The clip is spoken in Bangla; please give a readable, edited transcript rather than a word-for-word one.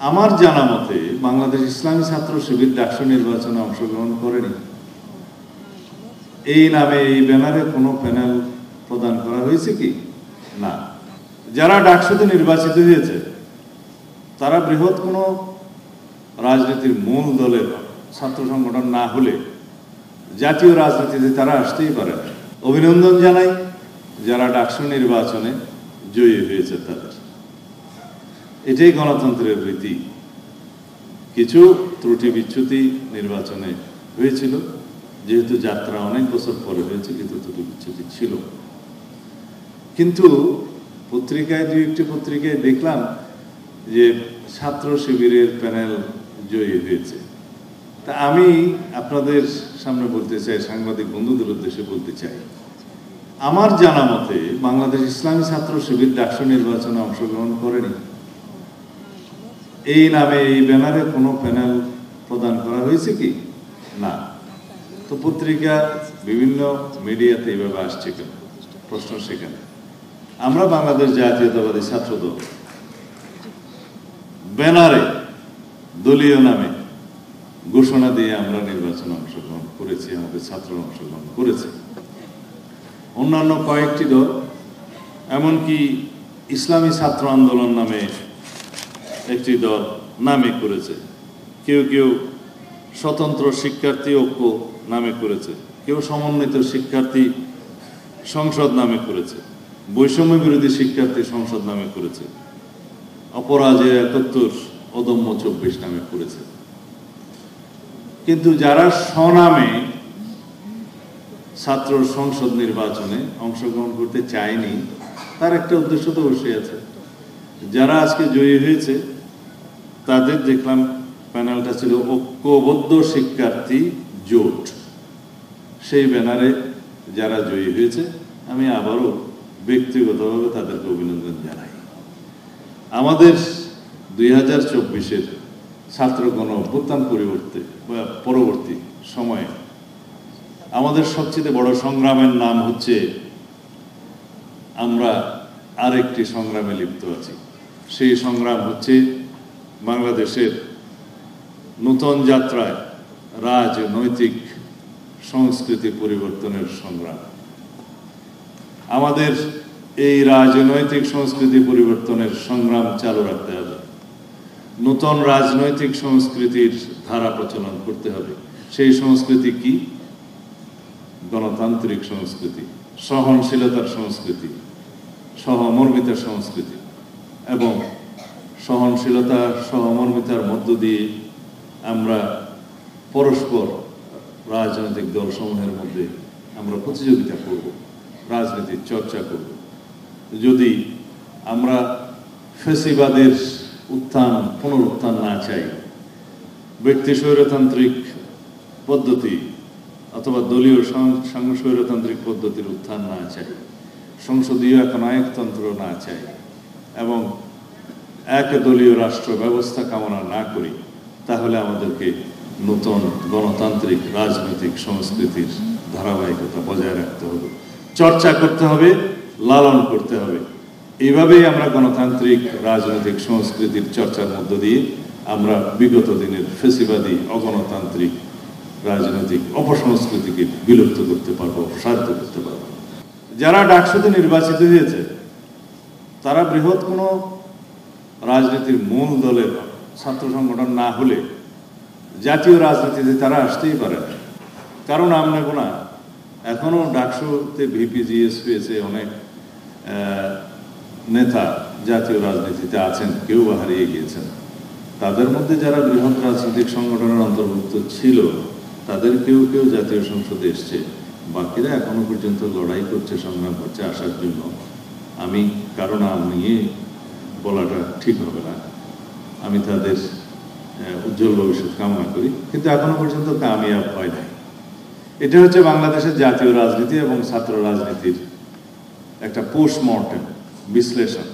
আমার জানা মতে বাংলাদেশ ইসলামী ছাত্র শিবির ডাকসু নির্বাচনে অংশগ্রহণ করেনি। এই নামে এই ব্যানারে কোনো প্যানেল প্রদান করা হয়েছে কি না। যারা ডাকসুতে নির্বাচিত হয়েছে তারা বৃহৎ কোনো রাজনীতির মূল দলের ছাত্র সংগঠন না হলে জাতীয় রাজনীতিতে তারা আসতেই পারে না। অভিনন্দন জানাই যারা ডাকসু নির্বাচনে জয়ী হয়েছে তাদের। এটাই গণতন্ত্রের রীতি। কিছু ত্রুটি বিচ্যুতি নির্বাচনে হয়েছিল, যেহেতু যাত্রা অনেক বছর পরে হয়েছে, কিন্তু ত্রুটি বিচ্যুতি ছিল। কিন্তু পত্রিকায় দুই একটি পত্রিকায় দেখলাম যে ছাত্র শিবিরের প্যানেল জয়ী হয়েছে। তা আমি আপনাদের সামনে বলতে চাই, সাংবাদিক বন্ধুদের উদ্দেশ্যে বলতে চাই, আমার জানা মতে বাংলাদেশ ইসলামী ছাত্র শিবির ডাকসু নির্বাচনে অংশগ্রহণ করেনি। এই নামে এই ব্যানারে কোনো প্যানেল প্রদান করা হয়েছে কি না। তো পত্রিকা বিভিন্ন মিডিয়াতে এইভাবে আসছে কেন, প্রশ্ন সেখানে। আমরা বাংলাদেশ জাতীয়তাবাদী ছাত্র দল ব্যানারে দলীয় নামে ঘোষণা দিয়ে আমরা নির্বাচনে অংশগ্রহণ করেছি, আমাদের ছাত্ররা অংশগ্রহণ করেছে। অন্যান্য কয়েকটি দল, এমনকি ইসলামী ছাত্র আন্দোলন নামে একটি দল নামে করেছে, কেউ কেউ স্বতন্ত্র শিক্ষার্থী ঐক্য নামে করেছে, কেউ সমন্বিত শিক্ষার্থী সংসদ নামে করেছে, বৈষম্য বিরোধী শিক্ষার্থী সংসদ নামে করেছে, অপরাজেয় ৭১, অদম্য ২৪ নামে করেছে। কিন্তু যারা স্বনামে ছাত্র সংসদ নির্বাচনে অংশগ্রহণ করতে চায়নি, তার একটা উদ্দেশ্য তো অবশ্যই আছে। যারা আজকে জয়ী হয়েছে তাদের দেখলাম প্যানেলটা ছিল ঐক্যবদ্ধ শিক্ষার্থী জোট। সেই ব্যানারে যারা জয়ী হয়েছে আমি আবারও ব্যক্তিগতভাবে তাদেরকে অভিনন্দন জানাই। আমাদের ২০২৪-এর ছাত্র গণ অভ্যুত্থান পরবর্তী সময়ে আমাদের সবচেয়ে বড় সংগ্রামের নাম হচ্ছে, আমরা আরেকটি সংগ্রামে লিপ্ত আছি। সেই সংগ্রাম হচ্ছে বাংলাদেশের নূতন যাত্রায় রাজনৈতিক সংস্কৃতি পরিবর্তনের সংগ্রাম। আমাদের এই রাজনৈতিক সংস্কৃতি পরিবর্তনের সংগ্রাম চালু রাখতে হবে। নূতন রাজনৈতিক সংস্কৃতির ধারা প্রচলন করতে হবে। সেই সংস্কৃতি কি? গণতান্ত্রিক সংস্কৃতি, সহনশীলতার সংস্কৃতি, সহমর্মিতার সংস্কৃতি। এবং সহনশীলতা, সহমর্মিতার মধ্য দিয়ে আমরা পরস্পর রাজনৈতিক দলসমূহের মধ্যে আমরা প্রতিযোগিতা করব, রাজনীতির চর্চা করব। যদি আমরা ফ্যাসিবাদের পুনরুত্থান না চাই, ব্যক্তি স্বৈরতান্ত্রিক পদ্ধতি অথবা দলীয় স্বৈরতান্ত্রিক পদ্ধতির উত্থান না চাই, সংসদীয় একনায়কতন্ত্র না চাই এবং একদলীয় রাষ্ট্র ব্যবস্থা কামনা না করি, তাহলে আমাদেরকে নতুন গণতান্ত্রিক রাজনৈতিক সংস্কৃতির ধারাবাহিকতা বজায় রাখতে হবে, চর্চা করতে হবে, লালন করতে হবে। এইভাবেই আমরা গণতান্ত্রিক রাজনৈতিক সংস্কৃতির চর্চার মধ্য দিয়ে আমরা বিগত দিনের ফ্যাসিবাদী অগণতান্ত্রিক রাজনৈতিক অপসংস্কৃতিকে বিলুপ্ত করতে পারবো, অপসারিত করতে পারবো। যারা ডাকসুতে নির্বাচিত হয়েছে তারা বৃহৎ কোনো রাজনীতির মূল দলের ছাত্র সংগঠন না হলে জাতীয় রাজনীতিতে তারা আসতেই পারে না। কারণ আমরা না, এখনো ডাকসুতে ভিপি জিএস হয়েছে, অনেক নেতা জাতীয় রাজনীতিতে আছেন, কেউ বা হারিয়ে গিয়েছেন। তাদের মধ্যে যারা বৃহৎ রাজনৈতিক সংগঠনের অন্তর্ভুক্ত ছিল তাদের কেউ কেউ জাতীয় সংসদে এসছে, বাকিরা এখনো পর্যন্ত লড়াই করছে, সংগ্রাম করছে আসার জন্য। আমি কারো নাম নিয়ে বলাটা ঠিক হবে না, আমি তাদের উজ্জ্বল ভবিষ্যৎ কামনা করি, কিন্তু এখনো পর্যন্ত কামিয়াব হয় নাই। এটা হচ্ছে বাংলাদেশের জাতীয় রাজনীতি এবং ছাত্র রাজনীতির একটা পোস্টমর্টেম বিশ্লেষণ।